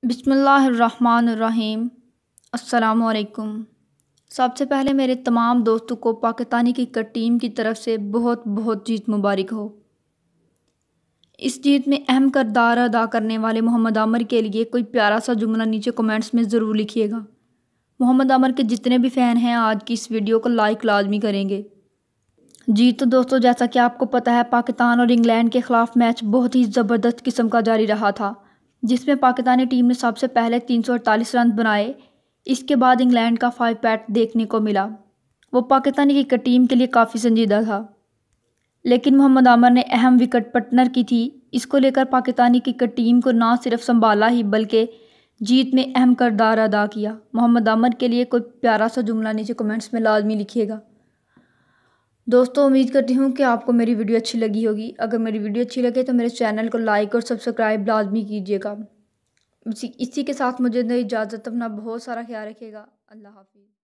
बिस्मिल्लाहिर्रहमानिर्रहीम। अस्सलामुअलैकुम। सबसे पहले मेरे तमाम दोस्तों को पाकिस्तानी क्रिकेट टीम की तरफ से बहुत बहुत जीत मुबारक हो। इस जीत में अहम किरदार अदा करने वाले मोहम्मद आमिर के लिए कोई प्यारा सा जुमला नीचे कमेंट्स में ज़रूर लिखिएगा। मोहम्मद आमिर के जितने भी फ़ैन हैं आज की इस वीडियो को लाइक लाजमी करेंगे। जी तो दोस्तों, जैसा कि आपको पता है, पाकिस्तान और इंग्लैंड के ख़िलाफ़ मैच बहुत ही ज़बरदस्त किस्म का जारी रहा था, जिसमें पाकिस्तानी टीम ने सबसे पहले 348 रन बनाए। इसके बाद इंग्लैंड का 5 पैट देखने को मिला। वो पाकिस्तानी क्रिकेट टीम के लिए काफ़ी संजीदा था, लेकिन मोहम्मद आमिर ने अहम विकेट पार्टनर की थी। इसको लेकर पाकिस्तानी क्रिकेट टीम को ना सिर्फ संभाला ही बल्कि जीत में अहम किरदार अदा किया। मोहम्मद आमिर के लिए कोई प्यारा सा जुमला नीचे कमेंट्स में लाजमी लिखिएगा। दोस्तों, उम्मीद करती हूँ कि आपको मेरी वीडियो अच्छी लगी होगी। अगर मेरी वीडियो अच्छी लगे तो मेरे चैनल को लाइक और सब्सक्राइब लाजमी कीजिएगा। इसी के साथ मुझे इजाज़त। अपना बहुत सारा ख्याल रखिएगा। अल्लाह हाफिज़।